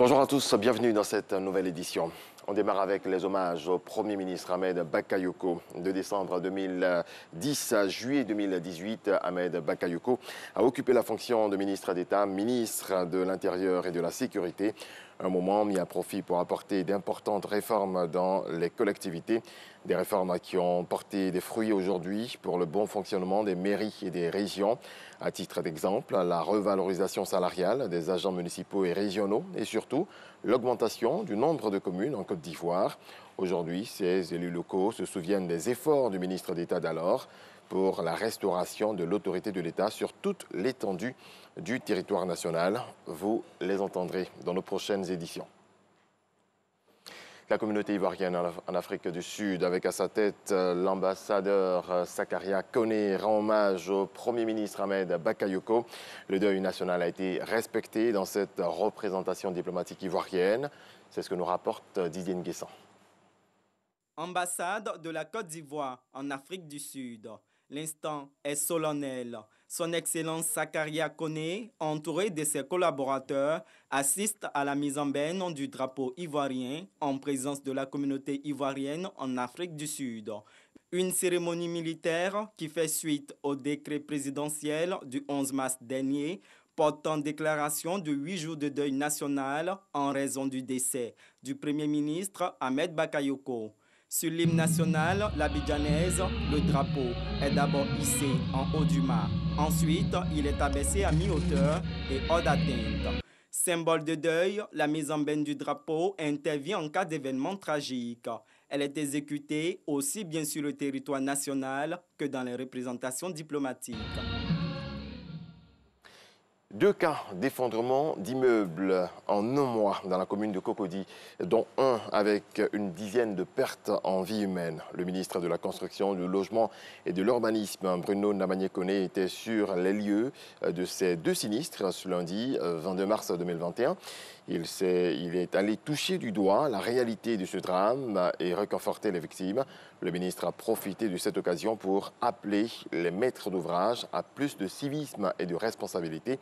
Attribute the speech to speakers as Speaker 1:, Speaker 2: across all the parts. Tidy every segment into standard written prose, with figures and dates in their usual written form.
Speaker 1: Bonjour à tous, bienvenue dans cette nouvelle édition. On démarre avec les hommages au Premier ministre Ahmed Bakayoko. De décembre 2010 à juillet 2018, Ahmed Bakayoko a occupé la fonction de ministre d'État, ministre de l'Intérieur et de la Sécurité. Un moment mis à profit pour apporter d'importantes réformes dans les collectivités. Des réformes qui ont porté des fruits aujourd'hui pour le bon fonctionnement des mairies et des régions. À titre d'exemple, la revalorisation salariale des agents municipaux et régionaux et surtout l'augmentation du nombre de communes en Côte d'Ivoire. Aujourd'hui, ces élus locaux se souviennent des efforts du ministre d'État d'alors pour la restauration de l'autorité de l'État sur toute l'étendue du territoire national. Vous les entendrez dans nos prochaines éditions. La communauté ivoirienne en Afrique du Sud, avec à sa tête l'ambassadeur Sakaria Koné, rend hommage au Premier ministre Ahmed Bakayoko. Le deuil national a été respecté dans cette représentation diplomatique ivoirienne. C'est ce que nous rapporte Didier Nguessan.
Speaker 2: Ambassade de la Côte d'Ivoire en Afrique du Sud. L'instant est solennel. Son Excellence Sakaria Koné, entouré de ses collaborateurs, assiste à la mise en berne du drapeau ivoirien en présence de la communauté ivoirienne en Afrique du Sud. Une cérémonie militaire qui fait suite au décret présidentiel du 11 mars dernier portant déclaration de 8 jours de deuil national en raison du décès du Premier ministre Ahmed Bakayoko. Sur l'hymne national, l'abidjanaise, le drapeau est d'abord hissé en haut du mât. Ensuite, il est abaissé à mi-hauteur et hors d'atteinte. Symbole de deuil, la mise en berne du drapeau intervient en cas d'événement tragique. Elle est exécutée aussi bien sur le territoire national que dans les représentations diplomatiques.
Speaker 1: 2 cas d'effondrement d'immeubles en un mois dans la commune de Cocody, dont un avec une dizaine de pertes en vie humaine. Le ministre de la Construction, du Logement et de l'Urbanisme, Bruno Namagné-Koné, était sur les lieux de ces 2 sinistres ce lundi 22 mars 2021. Il est allé toucher du doigt la réalité de ce drame et réconforter les victimes. Le ministre a profité de cette occasion pour appeler les maîtres d'ouvrage à plus de civisme et de responsabilité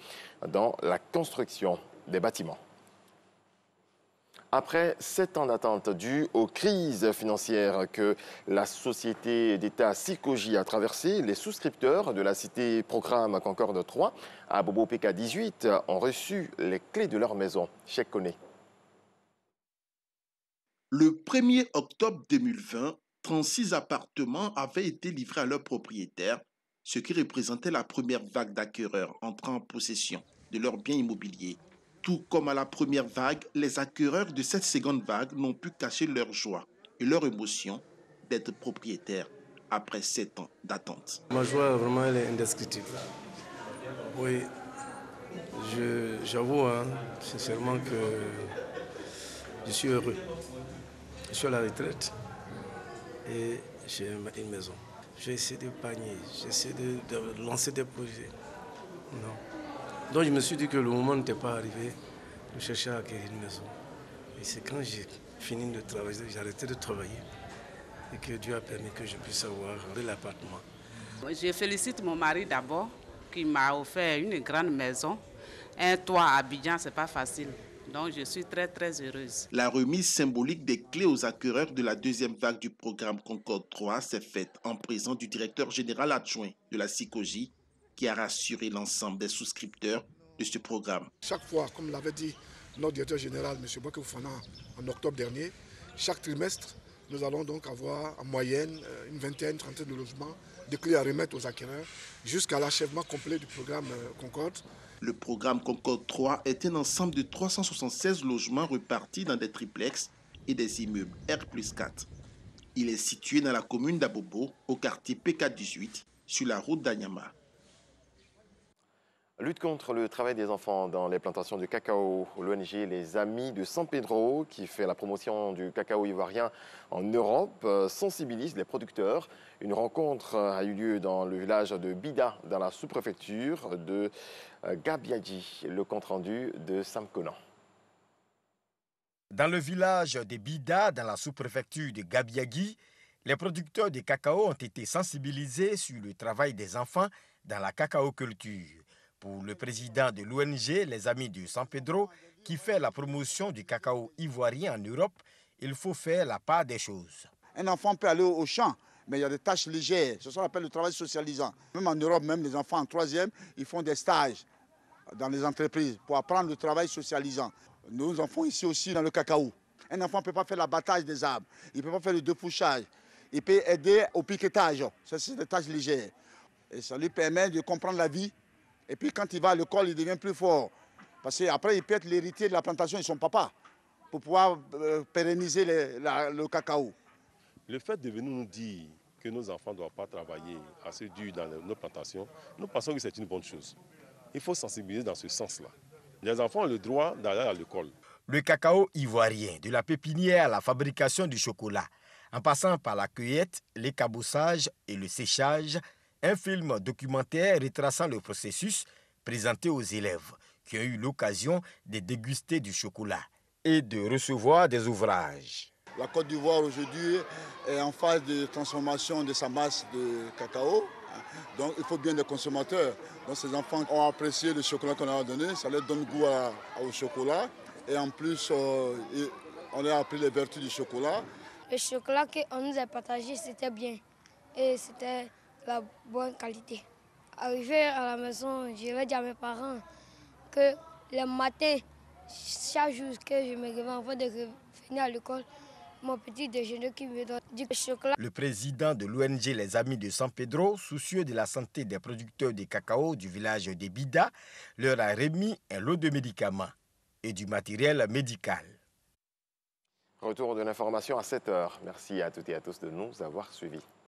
Speaker 1: dans la construction des bâtiments. Après 7 ans d'attente dues aux crises financières que la société d'État Sikoji a traversées, les souscripteurs de la cité programme Concorde 3 à Bobo PK 18 ont reçu les clés de leur maison. Cheikh Koné.
Speaker 3: Le 1er octobre 2020, 36 appartements avaient été livrés à leurs propriétaires, ce qui représentait la première vague d'acquéreurs entrant en possession de leurs biens immobiliers. Tout comme à la première vague, les acquéreurs de cette seconde vague n'ont pu cacher leur joie et leur émotion d'être propriétaires après 7 ans d'attente.
Speaker 4: Ma joie, vraiment, elle est indescriptible. Oui, j'avoue sincèrement que je suis heureux. Je suis à la retraite et j'ai une maison. J'ai essayé de panier, j'ai essayé de lancer des projets. Non. Donc je me suis dit que le moment n'était pas arrivé de chercher à acquérir une maison. Et c'est quand j'ai fini de travailler, j'ai arrêté de travailler et que Dieu a permis que je puisse avoir l'appartement.
Speaker 5: Je félicite mon mari d'abord qui m'a offert une grande maison. Un toit à Abidjan, c'est pas facile. Donc je suis très très heureuse.
Speaker 3: La remise symbolique des clés aux acquéreurs de la deuxième vague du programme Concorde 3 s'est faite en présence du directeur général adjoint de la Sikoji, qui a rassuré l'ensemble des souscripteurs de ce programme.
Speaker 6: Chaque fois, comme l'avait dit notre directeur général, M. Boaké Fofana, en octobre dernier, chaque trimestre, nous allons donc avoir en moyenne une vingtaine, trentaine de logements, de clés à remettre aux acquéreurs jusqu'à l'achèvement complet du programme Concorde.
Speaker 3: Le programme Concorde 3 est un ensemble de 376 logements repartis dans des triplex et des immeubles R+4. Il est situé dans la commune d'Abobo, au quartier PK18, sur la route d'Anyama.
Speaker 1: Lutte contre le travail des enfants dans les plantations de cacao. L'ONG Les Amis de San Pedro, qui fait la promotion du cacao ivoirien en Europe, sensibilise les producteurs. Une rencontre a eu lieu dans le village de Bida, dans la sous-préfecture de Gabiadji. Le compte-rendu de Sam Conan.
Speaker 7: Dans le village de Bida, dans la sous-préfecture de Gabiadji, les producteurs de cacao ont été sensibilisés sur le travail des enfants dans la cacaoculture. Pour le président de l'ONG Les Amis de San Pedro, qui fait la promotion du cacao ivoirien en Europe, il faut faire la part des choses.
Speaker 8: Un enfant peut aller au champ, mais il y a des tâches légères. C'est ce qu'on appelle le travail socialisant. Même en Europe, même les enfants en 3e, ils font des stages dans les entreprises pour apprendre le travail socialisant. Nous en faisons ici aussi dans le cacao. Un enfant ne peut pas faire l'abattage des arbres, il ne peut pas faire le dépouchage, il peut aider au piquetage. Ça, c'est des tâches légères. Et ça lui permet de comprendre la vie. Et puis quand il va à l'école, il devient plus fort. Parce qu'après, il peut être l'héritier de la plantation de son papa pour pouvoir pérenniser le cacao.
Speaker 9: Le fait de venir nous dire que nos enfants ne doivent pas travailler assez dur dans nos plantations, nous pensons que c'est une bonne chose. Il faut sensibiliser dans ce sens-là. Les enfants ont le droit d'aller à l'école.
Speaker 7: Le cacao ivoirien, de la pépinière à la fabrication du chocolat, en passant par la cueillette, l'écabossage et le séchage, un film documentaire retraçant le processus présenté aux élèves qui ont eu l'occasion de déguster du chocolat et de recevoir des ouvrages.
Speaker 8: La Côte d'Ivoire aujourd'hui est en phase de transformation de sa masse de cacao. Donc il faut bien des consommateurs. Donc ces enfants ont apprécié le chocolat qu'on leur a donné, ça leur donne goût au chocolat. Et en plus, on a appris les vertus du chocolat.
Speaker 10: Le chocolat qu'on nous a partagé, c'était bien. Et c'était de la bonne qualité. Arrivé à la maison, je vais dire à mes parents que le matin, chaque jour que je me réveille avant de revenir à l'école, mon petit déjeuner qui me donne du chocolat.
Speaker 7: Le président de l'ONG Les Amis de San Pedro, soucieux de la santé des producteurs de cacao du village de Bida, leur a remis un lot de médicaments et du matériel médical.
Speaker 1: Retour de l'information à 7 h. Merci à toutes et à tous de nous avoir suivis.